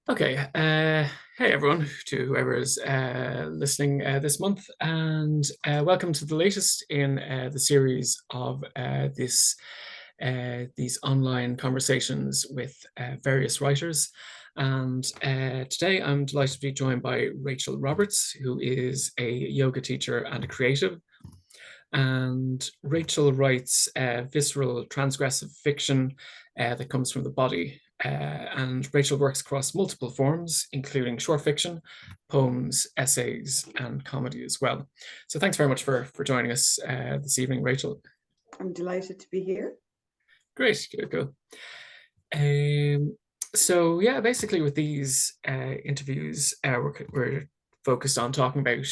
Okay, hey everyone, to whoever is listening this month, and welcome to the latest in the series of these online conversations with various writers. And today I'm delighted to be joined by Rachel Roberts, who is a yoga teacher and a creative. And Rachel writes visceral, transgressive fiction that comes from the body. And Rachel works across multiple forms, including short fiction, poems, essays, and comedy as well. So thanks very much for joining us this evening, Rachel. I'm delighted to be here. Great, good, good. So yeah, basically with these interviews, we're focused on talking about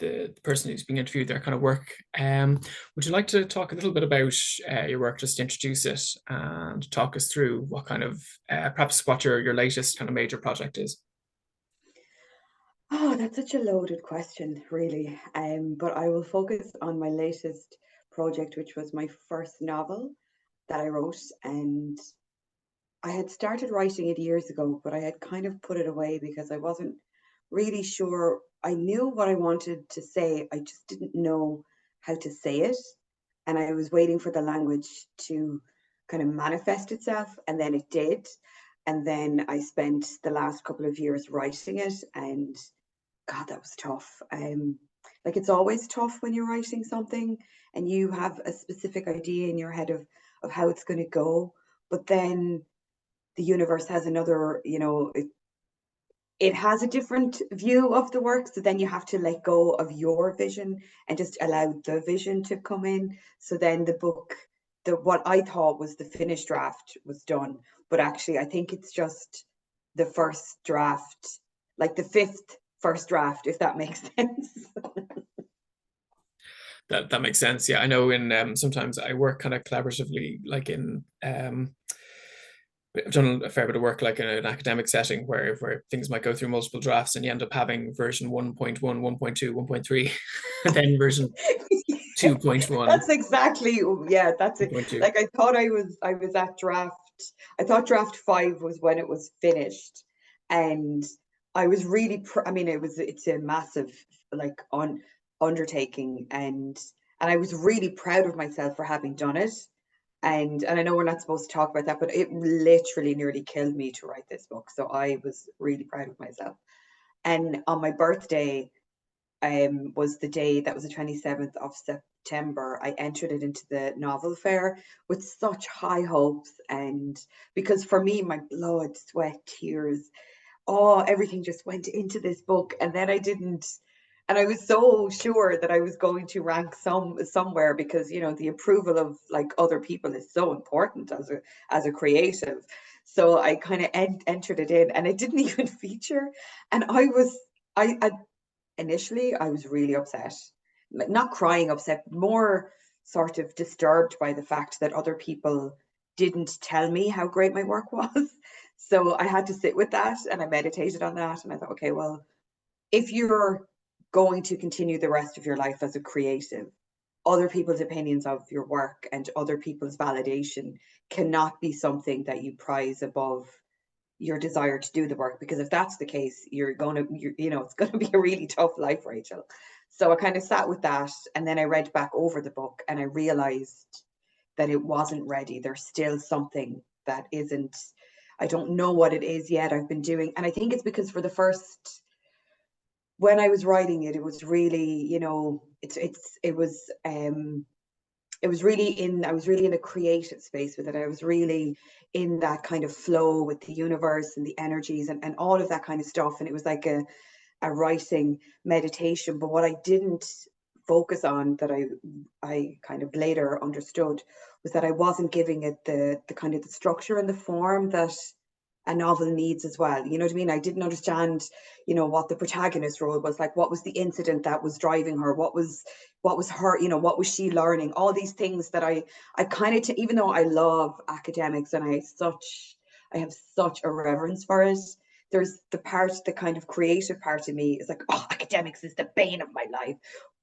the person who's being interviewed, their kind of work. Would you like to talk a little bit about your work, just introduce it and talk us through what kind of perhaps what your latest kind of major project is? Oh, that's such a loaded question, really. But I will focus on my latest project, which was my first novel that I wrote. And I had started writing it years ago, but I had kind of put it away because I wasn't really sure. I knew what I wanted to say, I just didn't know how to say it. And I was waiting for the language to kind of manifest itself, and then it did. And then I spent the last couple of years writing it, and God, that was tough. Like it's always tough when you're writing something and you have a specific idea in your head of how it's going to go, but then the universe has another, it has a different view of the work. So then you have to let go of your vision and just allow the vision to come in. So then the book, the what I thought was the finished draft was done, but actually I think it's just the first draft, like the fifth first draft, if that makes sense. That makes sense. Yeah, I know. In sometimes I work kind of collaboratively, like in I've done a fair bit of work like in an academic setting where things might go through multiple drafts and you end up having version 1.1, 1.2, 1.3, and then version 2.1, That's exactly, yeah, that's it. 2.2. Like I was at draft, I thought draft five was when it was finished. And I was really I mean it's a massive like on undertaking, and I was really proud of myself for having done it. And I know we're not supposed to talk about that, but it literally nearly killed me to write this book. So I was really proud of myself. And on my birthday, was the day that was the 27th of September. I entered it into the novel fair with such high hopes. And because for me, my blood, sweat, tears, everything just went into this book. And then I didn't. And I was so sure that I was going to rank somewhere because the approval of like other people is so important as a creative. So I kind of entered it in, and it didn't even feature. And I initially I was really upset, like not crying upset, more sort of disturbed by the fact that other people didn't tell me how great my work was. So I had to sit with that, and I meditated on that, and I thought, okay, well, if you're going to continue the rest of your life as a creative, other people's opinions of your work and other people's validation cannot be something that you prize above your desire to do the work, because if that's the case, it's going to be a really tough life, Rachel. So I kind of sat with that, and then I read back over the book and I realized that it wasn't ready. There's still something that isn't, I don't know what it is yet. I've been doing, and I think it's because for the first, when I was writing it, it was really, it was really in, I was really in a creative space with it. I was really in that kind of flow with the universe and the energies, and all of that kind of stuff. And it was like a writing meditation. But what I didn't focus on, that I kind of later understood, was that I wasn't giving it the kind of the structure and the form that a novel needs as well. You know what I mean? I didn't understand, what the protagonist role was, like what was the incident that was driving her, what was her, what was she learning, all these things that I kind of, even though I love academics and I have such a reverence for it, there's the kind of creative part of me is like, oh, academics is the bane of my life.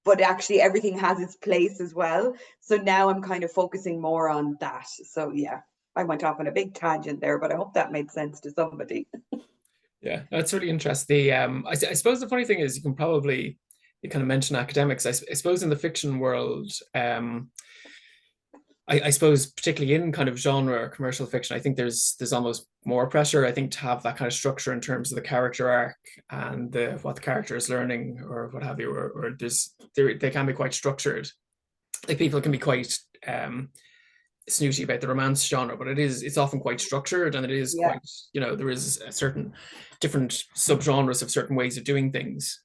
But actually everything has its place as well. So now I'm kind of focusing more on that. So yeah, I went off on a big tangent there, but I hope that made sense to somebody. Yeah, that's really interesting. I suppose the funny thing is you can probably you kind of mention academics. I suppose in the fiction world, I suppose particularly in kind of genre or commercial fiction, I think there's almost more pressure, I think, to have that kind of structure in terms of the character arc and what the character is learning or what have you, or they can be quite structured. Like people can be quite snooty about the romance genre, but it's often quite structured and it is Yeah. quite, there is a certain different subgenres of certain ways of doing things.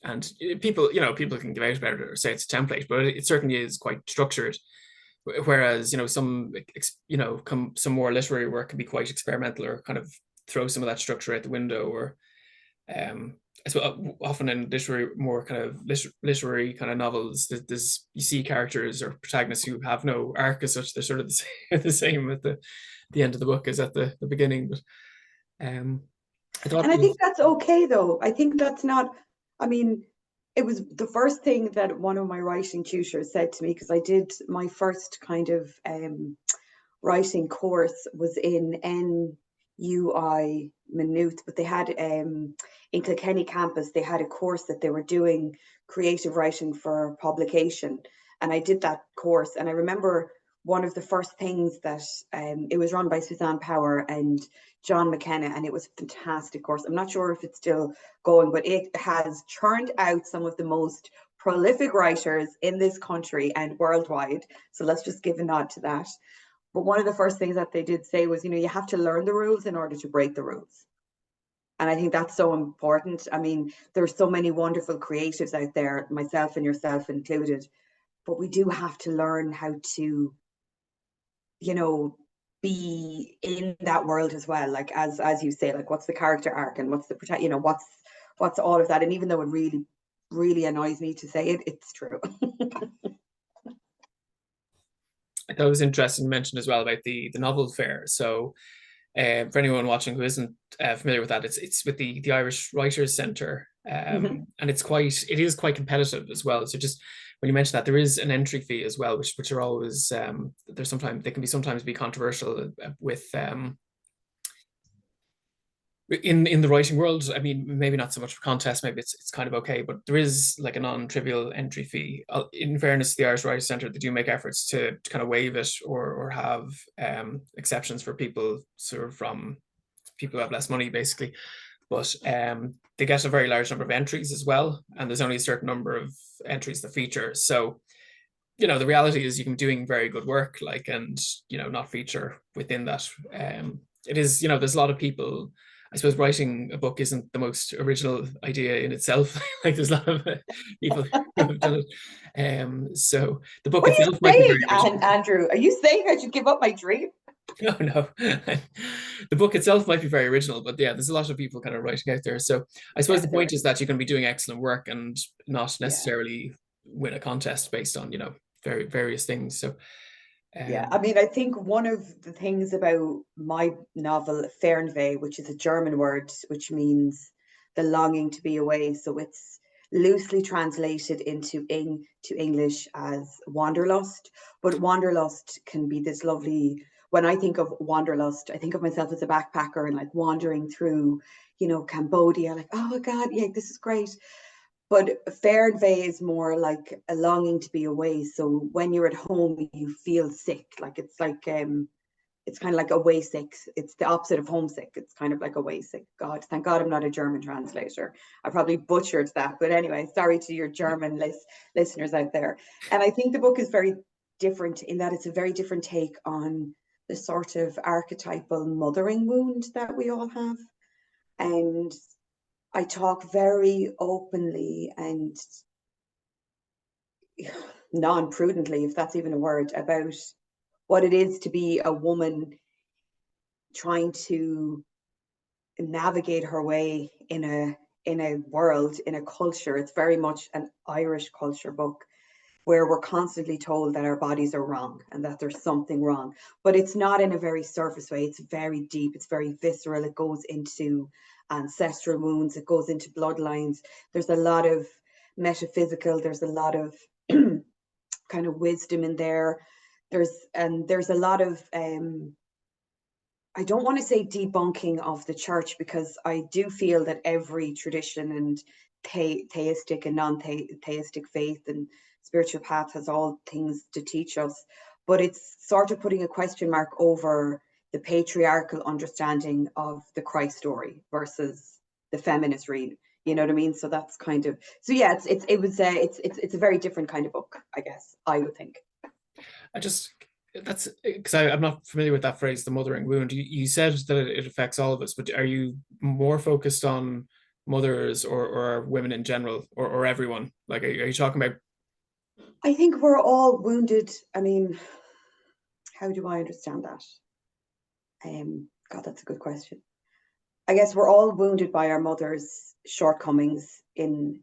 And people can give out about it or say it's a template, but it certainly is quite structured. Whereas, some more literary work can be quite experimental or kind of throw some of that structure out the window, or um, often in more kind of literary kind of novels, you see characters or protagonists who have no arc as such. They're sort of the same, the same at the end of the book as at the beginning. But um, I thought And it I was think that's okay though. I think that's not, I mean, it was the first thing that one of my writing tutors said to me, because I did my first kind of writing course was in NUI Maynooth, but they had in Kilkenny campus, they had a course that they were doing creative writing for publication. And I did that course. And I remember one of the first things that it was run by Suzanne Power and John McKenna, and it was a fantastic course. I'm not sure if it's still going, but it has churned out some of the most prolific writers in this country and worldwide. So let's just give a nod to that. But one of the first things that they did say was, you have to learn the rules in order to break the rules. And I think that's so important. I mean, there's so many wonderful creatives out there, myself and yourself included, but we do have to learn how to, you know, be in that world as well. Like as you say, like what's the character arc and what's the protect, what's all of that. And even though it really, really annoys me to say it, it's true. I thought it was interesting to mention as well about the novel fair. So for anyone watching who isn't familiar with that, it's with the Irish Writers Centre, and it is quite competitive as well. So just when you mention that, there is an entry fee as well, which are always there's sometimes they can sometimes be controversial with in the writing world. I mean, maybe not so much for contests, maybe it's kind of okay, but there is like a non-trivial entry fee. In fairness to the Irish Writers Centre, they do make efforts to kind of waive it or have exceptions for people sort of from people who have less money, basically. But they get a very large number of entries as well, and there's only a certain number of entries that feature. So the reality is you can be doing very good work, like, and not feature within that. It is, there's a lot of people. I suppose writing a book isn't the most original idea in itself. Like there's a lot of people who have done it. So the book What are you itself might be saying, very original. Andrew? Are you saying I should give up my dream? No, no. The book itself might be very original, but yeah, there's a lot of people kind of writing out there. So I suppose Yeah, the there point is. is that you can be doing excellent work and not Yeah. necessarily win a contest based on, very various things. So Yeah, I um mean, I think one of the things about my novel, Fernweh, which is a German word, which means the longing to be away. So it's loosely translated to English as wanderlust. But wanderlust can be this lovely. When I think of wanderlust, I think of myself as a backpacker and like wandering through, Cambodia. Like, oh my God, yeah, this is great. But Fernweh is more like a longing to be away. So when you're at home, you feel sick. Like it's kind of like away sick. It's the opposite of homesick. It's kind of like away sick. God, thank God I'm not a German translator. I probably butchered that. But anyway, sorry to your German listeners out there. And I think the book is very different in that it's a very different take on the sort of archetypal mothering wound that we all have. And I talk very openly and non-prudently, if that's even a word, about what it is to be a woman trying to navigate her way in a world, in a culture. It's very much an Irish culture book where we're constantly told that our bodies are wrong and that there's something wrong. But it's not in a very surface way. It's very deep. It's very visceral. It goes into ancestral wounds. It goes into bloodlines. There's a lot of metaphysical. There's a lot of kind of wisdom in there. There's a lot of I don't want to say debunking of the church, because I do feel that every tradition and theistic and non-theistic faith and spiritual path has all things to teach us. But it's sort of putting a question mark over the patriarchal understanding of the Christ story versus the feminist read. You know what I mean? So that's kind of, so yeah, it's a very different kind of book, I guess, I would think. I just that's because I'm not familiar with that phrase, the mothering wound. You said that it affects all of us, but are you more focused on mothers or women in general or everyone? Like, are you talking about? I think we're all wounded. I mean, how do I understand that? God, that's a good question. I guess we're all wounded by our mother's shortcomings in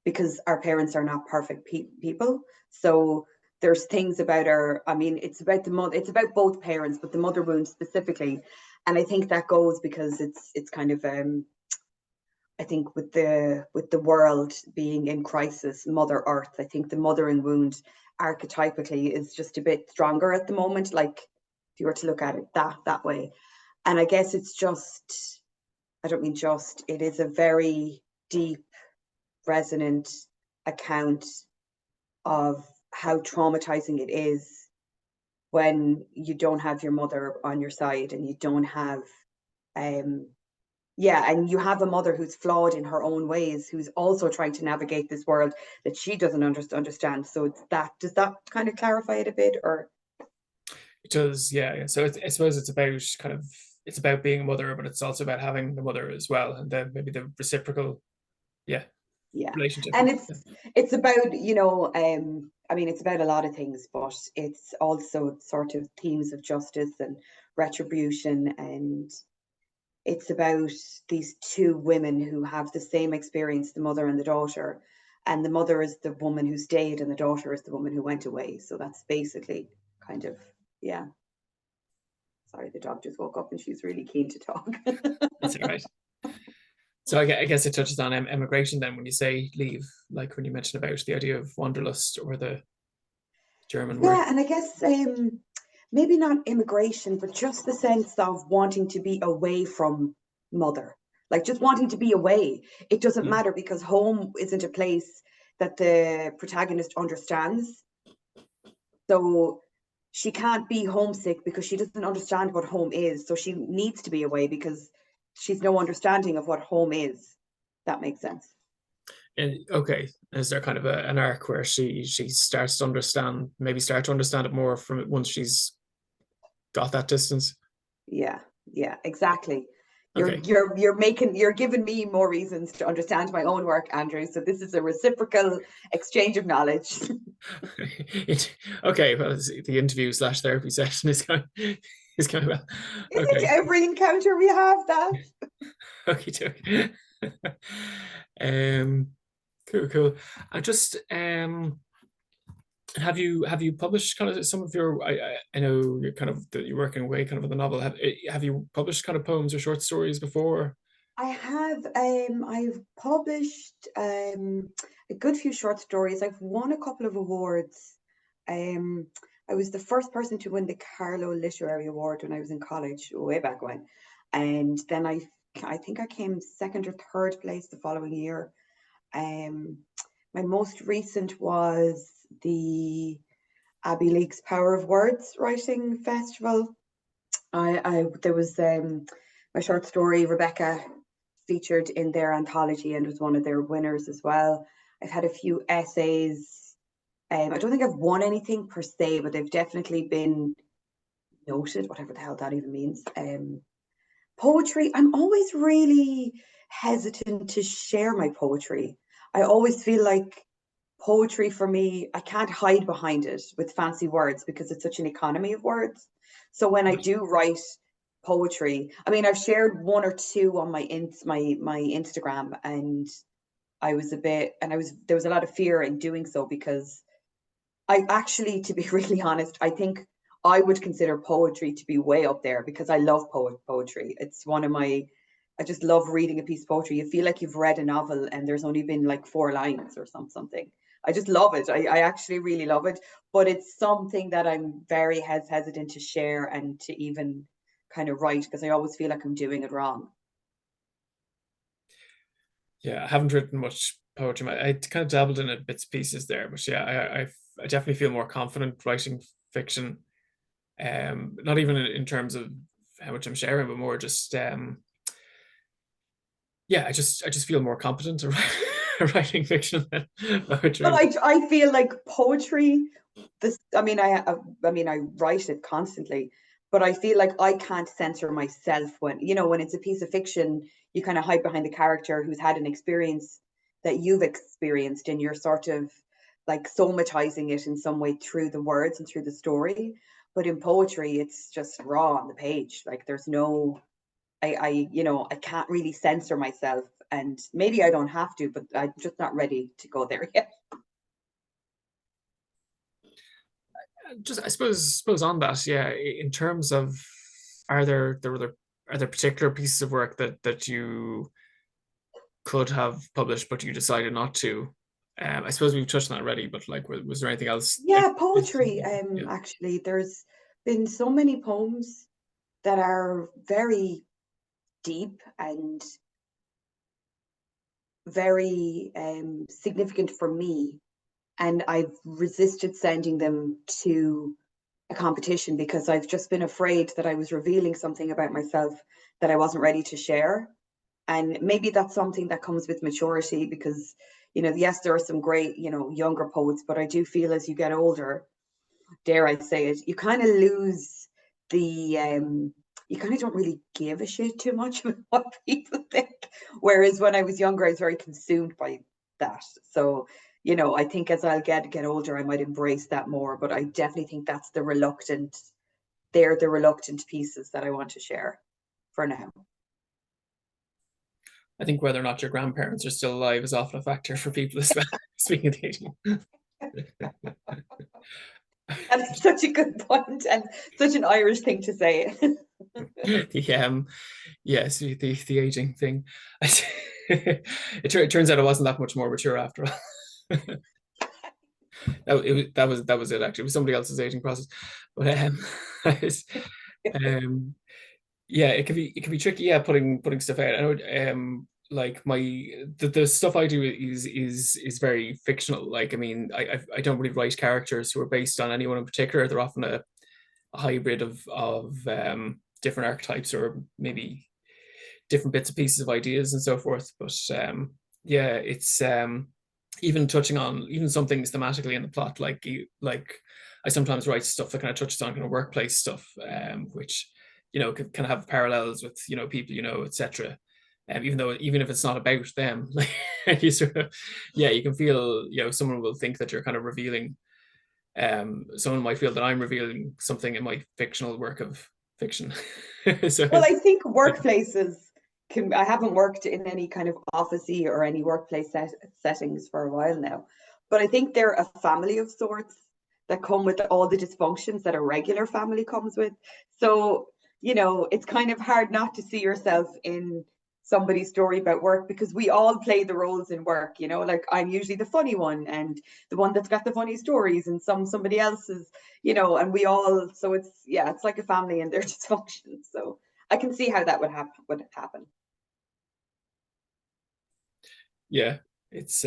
because our parents are not perfect people. So there's things about our, I mean, it's about the mother, it's about both parents, but the mother wound specifically. And I think that goes because it's kind of I think with the world being in crisis, Mother Earth, I think the mothering wound archetypically is just a bit stronger at the moment. Like if you were to look at it that way. And I guess it's just, I don't mean just, it is a very deep, resonant account of how traumatizing it is when you don't have your mother on your side and you don't have um yeah, and you have a mother who's flawed in her own ways, who's also trying to navigate this world that she doesn't understand. So it's that, does that kind of clarify it a bit, or? It does, yeah, yeah. So I suppose it's about kind of it's about being a mother, but it's also about having the mother as well, and then maybe the reciprocal, yeah, Yeah, relationship. and Yeah. it's about, you know, I mean, it's about a lot of things, but it's also sort of themes of justice and retribution, and it's about these two women who have the same experience, the mother and the daughter, and the mother is the woman who stayed and the daughter is the woman who went away. So that's basically kind of, yeah. Sorry, the dog just woke up and she's really keen to talk. That's all right. So I guess it touches on immigration then when you say leave, like when you mentioned about the idea of wanderlust or the German word. Yeah, and I guess maybe not immigration, but just the sense of wanting to be away from mother, like just wanting to be away. It doesn't Mm. matter because home isn't a place that the protagonist understands. So she can't be homesick because she doesn't understand what home is. So she needs to be away because she's no understanding of what home is. That makes sense. And okay, is there kind of an arc where she starts to understand, maybe start to understand it more from it once she's got that distance? Yeah, yeah, exactly. Okay. You're giving me more reasons to understand my own work, Andrew. So this is a reciprocal exchange of knowledge. Okay, well, the interview slash therapy session is going well. Isn't Okay, every encounter we have that? okay, okay. um, cool, cool. I just have you published kind of some of your I know you're kind of you're working away kind of on the novel. Have you published kind of poems or short stories before? I have I've published a good few short stories. I've won a couple of awards. Um I was the first person to win the Carlow Literary Award when I was in college, way back when. And then I think I came second or third place the following year. Um my most recent was the Abbey League's Power of Words Writing Festival. I there was my short story Rebecca featured in their anthology and was one of their winners as well. I've had a few essays. I don't think I've won anything per se, but they've definitely been noted, whatever the hell that even means. Poetry, I'm always really hesitant to share my poetry. I always feel like poetry for me, I can't hide behind it with fancy words because it's such an economy of words. So when I do write poetry, I mean, I've shared one or two on my Instagram, and I was a bit, and I was there was a lot of fear in doing so because I actually, to be really honest, I think I would consider poetry to be way up there because I love poetry. It's one of my, I just love reading a piece of poetry. You feel like you've read a novel and there's only been like 4 lines or something. I just love it. I actually really love it. But it's something that I'm very hesitant to share and to even kind of write because I always feel like I'm doing it wrong. Yeah, I haven't written much poetry. I kind of dabbled in it bits and pieces there, but yeah, I definitely feel more confident writing fiction. Not even in terms of how much I'm sharing, but more just yeah, I just feel more competent at writing fiction than Well, poetry. I feel like poetry. This, I mean, I write it constantly, but I feel like I can't censor myself when, when it's a piece of fiction, you kind of hide behind the character who's had an experience that you've experienced, and you're sort of like somatizing it in some way through the words and through the story. But in poetry, it's just raw on the page. Like there's no, I can't really censor myself, and maybe I don't have to, but I'm just not ready to go there yet. Just I suppose on that, yeah, in terms of are there particular pieces of work that you could have published but you decided not to? I suppose we've touched on that already, but like, was there anything else like Yeah, poetry. yeah? Actually, there's been so many poems that are very deep and very significant for me, and I've resisted sending them to a competition because I've just been afraid that I was revealing something about myself that I wasn't ready to share. And maybe that's something that comes with maturity because, yes, there are some great, younger poets, but I do feel as you get older, dare I say it, you kind of lose the you kind of don't really give a shit too much about what people think. Whereas when I was younger, I was very consumed by that. So, I think as I'll get older, I might embrace that more. But I definitely think they're the reluctant pieces that I want to share for now. I think whether or not your grandparents are still alive is often a factor for people as well. Speaking of the aging, And it's such a good point and such an Irish thing to say. the yes, the aging thing. It turns out I wasn't that much more mature after all. That was it actually. It was somebody else's aging process, but um, yeah, it can be tricky. Yeah, putting stuff out. I know, like the stuff I do is very fictional. Like, I mean, I don't really write characters who are based on anyone in particular. They're often a hybrid of different archetypes or maybe different bits and pieces of ideas and so forth. But yeah, it's even touching on even some things thematically in the plot, like I sometimes write stuff that kind of touches on kind of workplace stuff, which can have parallels with people etc. Even if it's not about them, like you sort of yeah, you can feel someone will think that you're kind of revealing. Someone might feel that I'm revealing something in my fictional work of fiction. So Well, I think workplaces can, I haven't worked in any kind of officey or any workplace settings for a while now, but I think they're a family of sorts that come with all the dysfunctions that a regular family comes with. So, it's kind of hard not to see yourself in somebody's story about work because we all play the roles in work, like I'm usually the funny one and the one that's got the funny stories, and somebody else is, and we all, so it's, yeah, it's like a family and their dysfunction. So I can see how that would happen. yeah, it's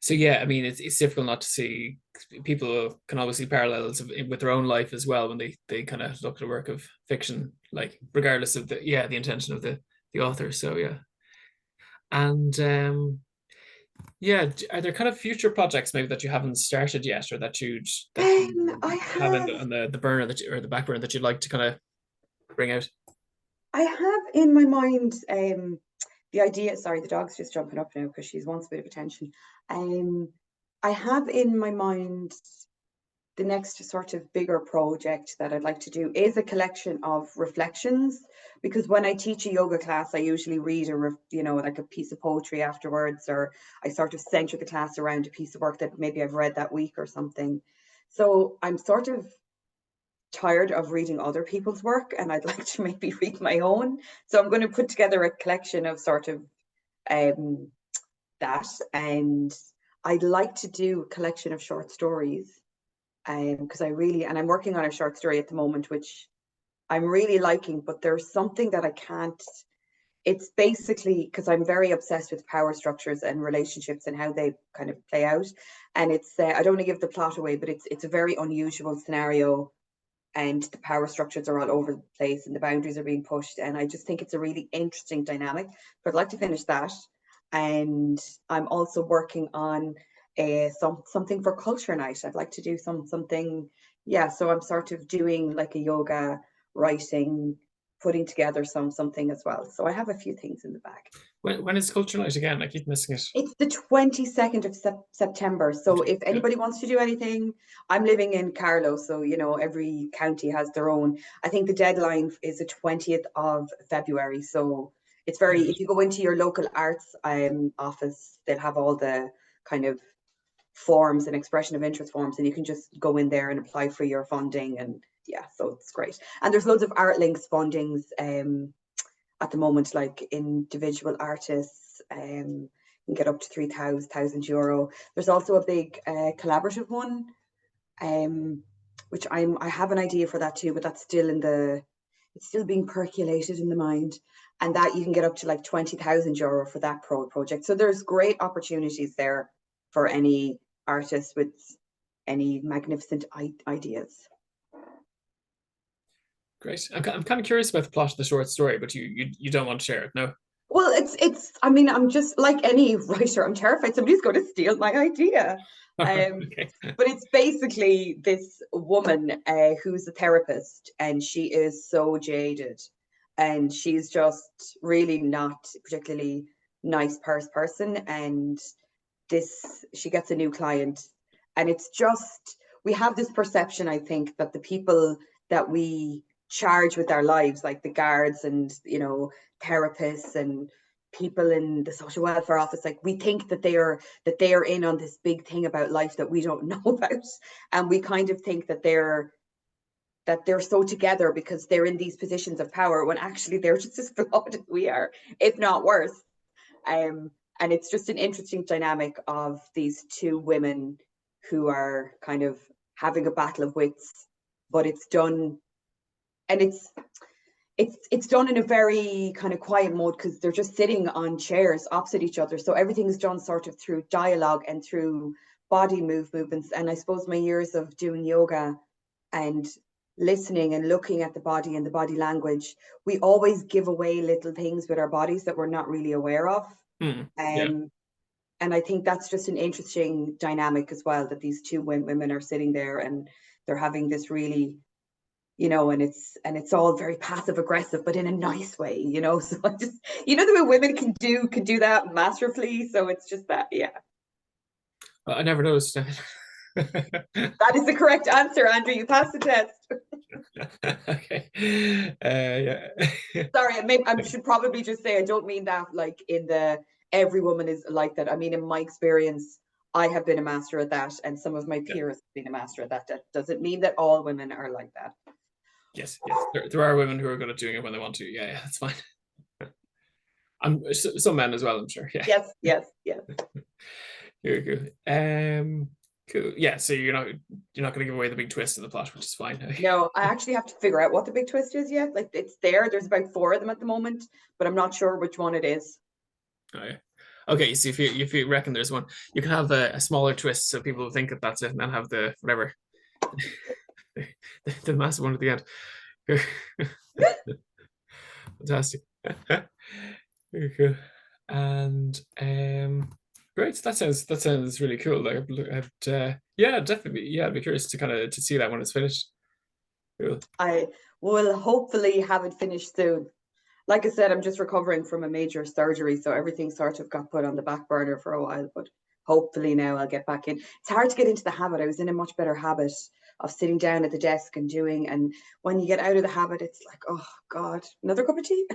so yeah, I mean, it's difficult not to see. People can obviously parallels with their own life as well when they kind of look at a work of fiction, like regardless of the intention of the author. So yeah, and yeah, are there kind of future projects maybe that you haven't started yet, or that you I have have on the burner or the back burner that you'd like to kind of bring out? I have in my mind the idea. Sorry, the dog's just jumping up now because she wants a bit of attention. Um, I have in my mind the next sort of bigger project that I'd like to do is a collection of reflections, because when I teach a yoga class, I usually read like a piece of poetry afterwards, or I sort of center the class around a piece of work that maybe I've read that week or something. So I'm sort of tired of reading other people's work and I'd like to maybe read my own. So I'm going to put together a collection of sort of um, that. And I'd like to do a collection of short stories because and I'm working on a short story at the moment, which I'm really liking, but there's something that I can't. It's basically because I'm very obsessed with power structures and relationships and how they kind of play out. And it's I don't want to give the plot away, but it's a very unusual scenario, and the power structures are all over the place and the boundaries are being pushed. And I just think it's a really interesting dynamic. But I'd like to finish that. And I'm also working on something for culture night. I'd like to do something, yeah. So I'm sort of doing like a yoga, writing, putting together something as well. So I have a few things in the bag. When is culture night again? I keep missing it. It's the 22nd of September. So if Yeah. anybody wants to do anything, I'm living in Carlow, so every county has their own. I think the deadline is the 20th of February. So it's very, if you go into your local arts office, they'll have all the kind of forms and expression of interest forms, and you can just go in there and apply for your funding. And yeah, so it's great. And there's loads of art links fundings at the moment, like individual artists can get up to 3,000 euro. There's also a big collaborative one, which I have an idea for that too, but that's still it's still being percolated in the mind. And that you can get up to like 20,000 euro for that project. So there's great opportunities there for any artist with any magnificent ideas. Great. I'm kind of curious about the plot of the short story, but you don't want to share it, no? Well, I mean, I'm just like any writer, I'm terrified somebody's going to steal my idea. Okay. But it's basically this woman who's a therapist, and she is so jaded, and she's just really not particularly nice person. And she gets a new client, and it's just, we have this perception, I think, that the people that we charge with our lives, like the guards and therapists and people in the social welfare office, like we think that they are in on this big thing about life that we don't know about. And we kind of think that they're so together because they're in these positions of power, when actually they're just as flawed as we are, if not worse. And it's just an interesting dynamic of these two women who are kind of having a battle of wits, but it's done, and it's done in a very kind of quiet mode, because they're just sitting on chairs opposite each other. So everything's done sort of through dialogue and through body movements. And I suppose my years of doing yoga and listening and looking at the body and the body language, we always give away little things with our bodies that we're not really aware of. Yeah. And I think that's just an interesting dynamic as well, that these two women are sitting there and they're having this really, and it's all very passive aggressive, but in a nice way. So I just, the way women can do that masterfully. So it's just that, yeah. I never noticed That is the correct answer, Andrew. You passed the test. Okay. Yeah. Sorry, I should probably just say I don't mean that like in the every woman is like that. I mean, in my experience, I have been a master at that, and some of my Yeah. peers have been a master at that. That doesn't mean that all women are like that. Yes. There are women who are good at doing it when they want to. Yeah, that's fine. Some men as well, I'm sure. Yeah. Yes. Very good. Cool. Yeah. So you're not going to give away the big twist of the plot, which is fine. No, I actually have to figure out what the big twist is yet. Like, it's there. There's about 4 of them at the moment, but I'm not sure which one it is. Oh yeah. Okay. So if you reckon there's one, you can have a smaller twist so people will think that that's it, and then have the whatever the massive one at the end. Fantastic. Very cool. And great. That sounds really cool. Like, yeah, definitely. Yeah, I'd be curious to kind of to see that when it's finished. Cool. I will hopefully have it finished soon. Like I said, I'm just recovering from a major surgery, so everything sort of got put on the back burner for a while, but hopefully now I'll get back in. It's hard to get into the habit. I was in a much better habit of sitting down at the desk and doing, and when you get out of the habit, it's like, oh God, another cup of tea.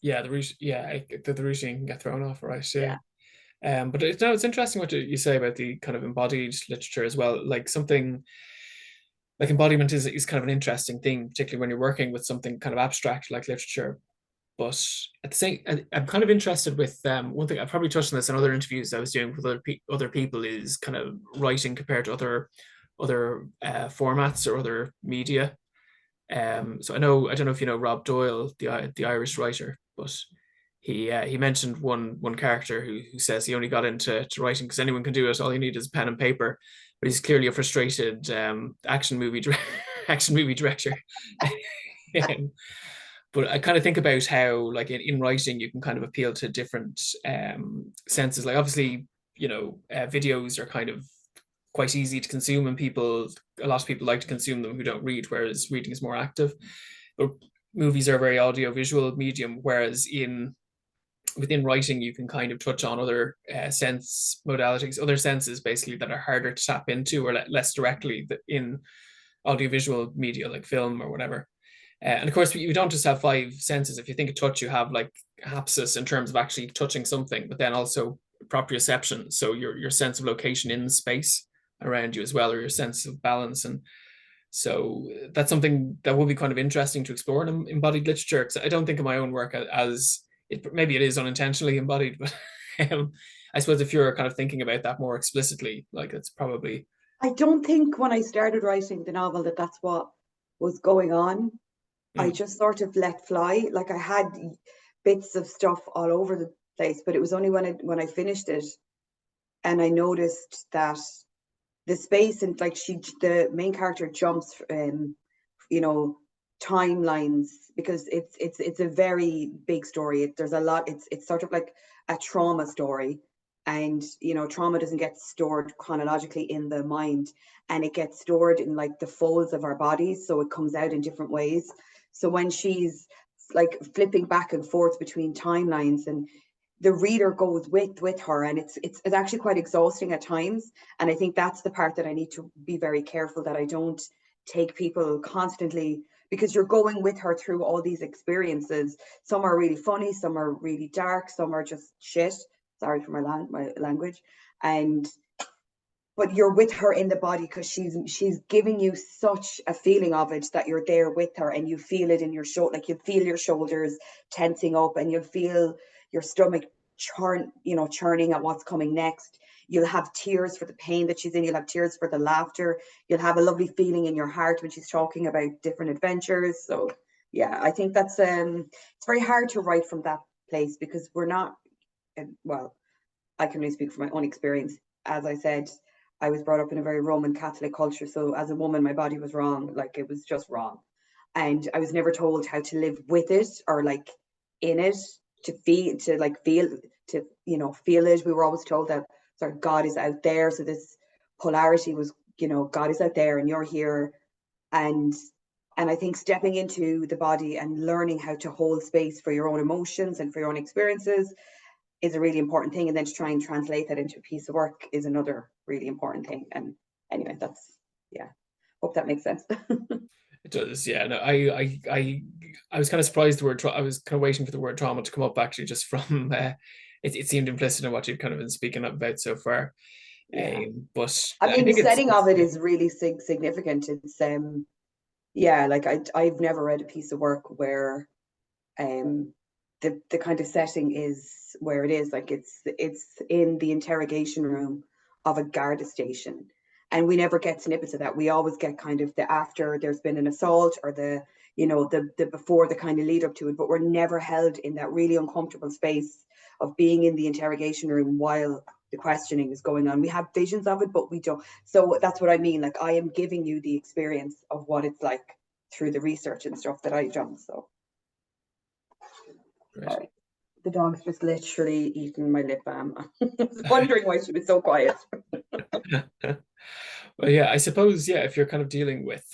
Yeah, the routine can get thrown off, right? Yeah. Yeah. But it's interesting what you say about the kind of embodied literature as well. Like something like embodiment is kind of an interesting thing, particularly when you're working with something kind of abstract like literature. But at the same, I'm kind of interested with one thing. I probably touched on this in other interviews I was doing with other people, is kind of writing compared to other formats or other media. So I don't know if you know Rob Doyle, the Irish writer, but he mentioned one character who says he only got into writing because anyone can do it. All you need is pen and paper. But he's clearly a frustrated action movie director. Um, but I kind of think about how, like in writing, you can kind of appeal to different senses. Like obviously, videos are kind of quite easy to consume, and a lot of people like to consume them who don't read, whereas reading is more active. But movies are a very audio visual medium, whereas in within writing you can kind of touch on other sense modalities, other senses basically that are harder to tap into or less directly in audiovisual media like film or whatever. And of course, you don't just have five senses. If you think of touch, you have like hapsis in terms of actually touching something, but then also proprioception, so your sense of location in space around you as well, or your sense of balance. And so that's something that will be kind of interesting to explore in embodied literature. Because I don't think of my own work as it. Maybe it is unintentionally embodied, but I suppose if you're kind of thinking about that more explicitly, like it's probably. I don't think when I started writing the novel that that's what was going on. I Mm, just sort of let fly. Like I had bits of stuff all over the place, but it was only when I finished it and I noticed that the space and like the main character jumps you know timelines because it's a very big story. There's a lot. It's sort of like a trauma story, and trauma doesn't get stored chronologically in the mind, and it gets stored in like the folds of our bodies, so it comes out in different ways. So when she's like flipping back and forth between timelines, and the reader goes with her, and it's actually quite exhausting at times. And I think that's the part that I need to be very careful that I don't take people constantly, because you're going with her through all these experiences. Some are really funny, some are really dark, some are just shit. Sorry for my language. And but you're with her in the body because she's giving you such a feeling of it that you're there with her, and you feel it in your shoulder. Like you feel your shoulders tensing up, and you'll feel your stomach churning at what's coming next. You'll have tears for the pain that she's in. You'll have tears for the laughter. You'll have a lovely feeling in your heart when she's talking about different adventures. So yeah, I think that's it's very hard to write from that place because we're not, well, I can only speak from my own experience. As I said, I was brought up in a very Roman Catholic culture. So as a woman, my body was wrong. Like it was just wrong. And I was never told how to live with it or like in it, feel it. We were always told that sort of God is out there. So this polarity was, God is out there and you're here. And and I think stepping into the body and learning how to hold space for your own emotions and for your own experiences is a really important thing. And then to try and translate that into a piece of work is another really important thing. And anyway, yeah, hope that makes sense. it does, yeah. No, I was kind of surprised I was kind of waiting for the word trauma to come up actually, just from it seemed implicit in what you've kind of been speaking about so far. Yeah. But I I mean, the think setting of it's it is really significant. It's yeah, like I've never read a piece of work where um the kind of setting is where it is. Like it's in the interrogation room of a Garda station, and we never get snippets of that. We always get kind of the after there's been an assault, or the before, the kind of lead up to it, but we're never held in that really uncomfortable space of being in the interrogation room while the questioning is going on. We have visions of it, but we don't. So that's what I mean. Like I am giving you the experience of what it's like through the research and stuff that I've done. So great. sorry. The dog's just literally eating my lip balm. I was wondering why she was so quiet. Well, yeah, I suppose, yeah, if you're kind of dealing with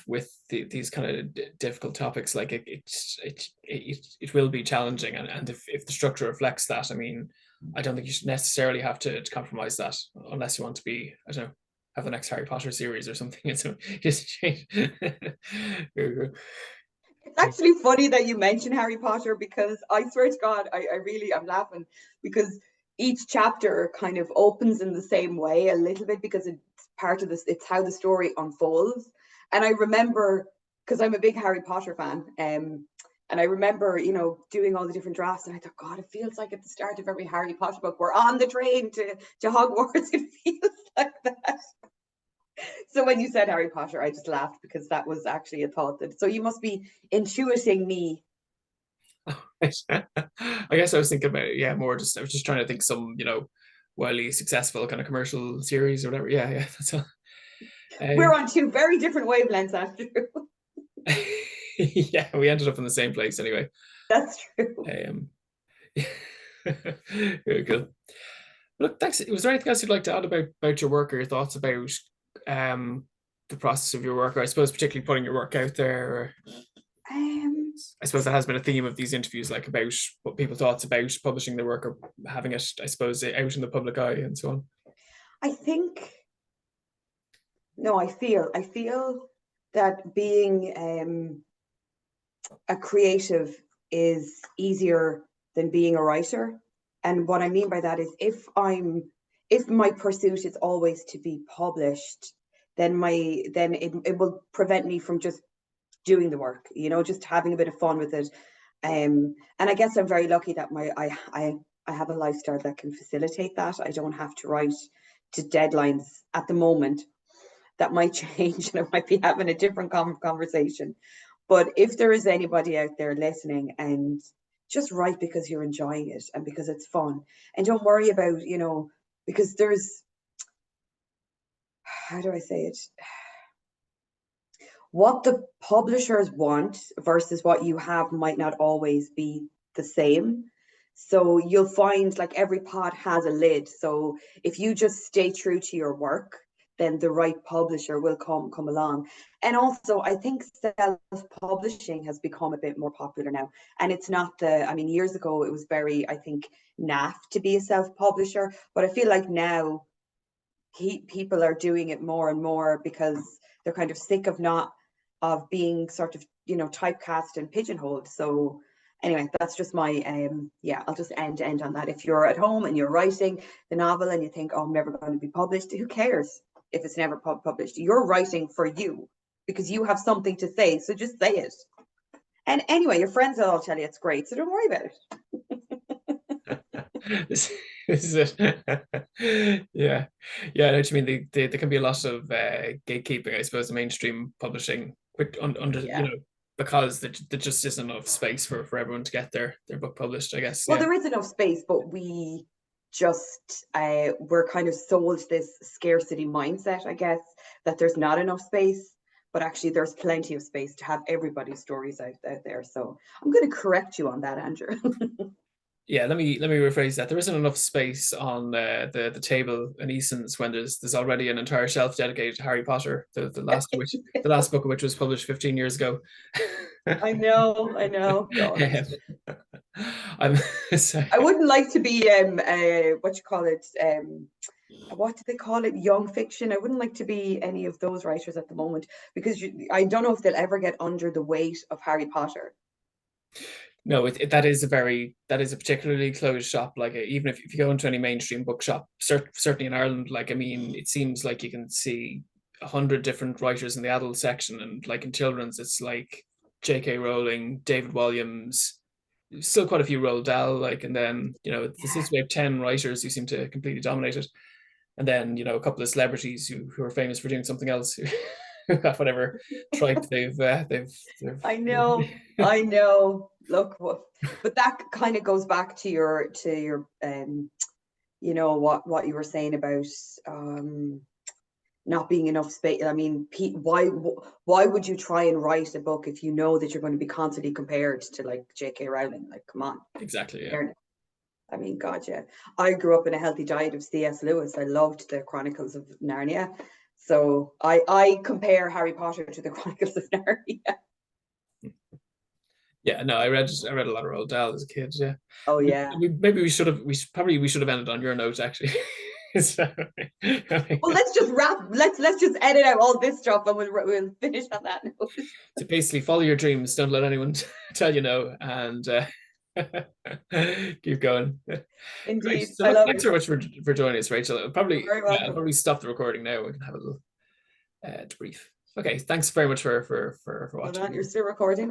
these kind of difficult topics, like it will be challenging, and if the structure reflects that, I mean, I don't think you should necessarily have to compromise that unless you want to be, I don't know, have the next Harry Potter series or something. And so just change. It's actually funny that you mention Harry Potter, because I swear to God, I really am laughing because each chapter kind of opens in the same way a little bit, because it's part of this, it's how the story unfolds. And I remember, because I'm a big Harry Potter fan, and I remember, doing all the different drafts, and I thought, God, it feels like at the start of every Harry Potter book, we're on the train to Hogwarts. It feels like that. So when you said Harry Potter, I just laughed because that was actually a thought that. So you must be intuiting me. I guess I was thinking about, yeah, more just, I was just trying to think some, wildly successful kind of commercial series or whatever. Yeah, yeah, that's all. We're Um, on two very different wavelengths, Andrew. yeah, we ended up in the same place anyway. That's true. Um, very good. Look, thanks. Was there anything else you'd like to add about your work or your thoughts about um the process of your work, or I suppose particularly putting your work out there? Or Um, I suppose that has been a theme of these interviews, like about what people thoughts about publishing their work or having it, I suppose, out in the public eye and so on. I think no, I feel that being a creative is easier than being a writer. And what I mean by that is if my pursuit is always to be published, then it will prevent me from just doing the work, just having a bit of fun with it. And I guess I'm very lucky that I have a lifestyle that can facilitate that. I don't have to write to deadlines at the moment. That might change and I might be having a different conversation. But if there is anybody out there listening, and just write because you're enjoying it and because it's fun, and don't worry about, because there's, how do I say it? What the publishers want versus what you have might not always be the same. So you'll find like every pot has a lid. So if you just stay true to your work, then the right publisher will come along. And also, I think self-publishing has become a bit more popular now. And it's not I mean, years ago it was very, I think, naff to be a self-publisher, but I feel like now people are doing it more and more because they're kind of sick of being sort of typecast and pigeonholed. So anyway, that's just my yeah, I'll just end on that. If you're at home and you're writing the novel and you think, oh, I'm never going to be published, who cares if it's never published? You're writing for you because you have something to say, so just say it. And anyway, your friends will all tell you it's great, so don't worry about it. This is it. Yeah, yeah. I know what you mean. There can be a lot of gatekeeping, I suppose, in mainstream publishing, under Yeah. because there just isn't enough space for everyone to get their book published, I guess. Well, Yeah. there is enough space, but we just we're kind of sold this scarcity mindset, I guess, that there's not enough space, but actually there's plenty of space to have everybody's stories out there. So I'm going to correct you on that, Andrew. Yeah, let me rephrase that. There isn't enough space on the table in Eason's when there's already an entire shelf dedicated to Harry Potter, the last book of which was published 15 years ago. I know, God. I'm sorry. I wouldn't like to be what you call it, what do they call it, young fiction. I wouldn't like to be any of those writers at the moment because I don't know if they'll ever get under the weight of Harry Potter. No, that is a particularly closed shop. Like even if you go into any mainstream bookshop, certainly in Ireland, like I mean, it seems like you can see 100 different writers in the adult section, and like in children's, it's like J.K. Rowling, David Williams, still quite a few Roald Dahl, like, and then there seems to be 10 writers who seem to completely dominate it, and then a couple of celebrities who are famous for doing something else, who whatever tripe I know. Look, but that kind of goes back to your what you were saying about not being enough space. I mean, why would you try and write a book if you know that you're going to be constantly compared to like J.K. Rowling? Like, come on. exactly, yeah. Fairness. I mean, God, yeah. I grew up in a healthy diet of C.S. Lewis. I loved the Chronicles of Narnia. So I compare Harry Potter to the Chronicles of Narnia. Yeah, no, I read a lot of Roald Dahl as a kid. Yeah, Oh yeah. maybe we should have ended on your note actually. So, Well, let's just wrap. Let's just edit out all this stuff, and we'll finish on that note. to basically follow your dreams, don't let anyone tell you no, and keep going. Great. Indeed, So I look, love thanks it. very much for joining us, Rachel. You're very I'll welcome. probably stop the recording now. We can have a little debrief. Okay, thanks very much for Hold on, watching. you're still recording.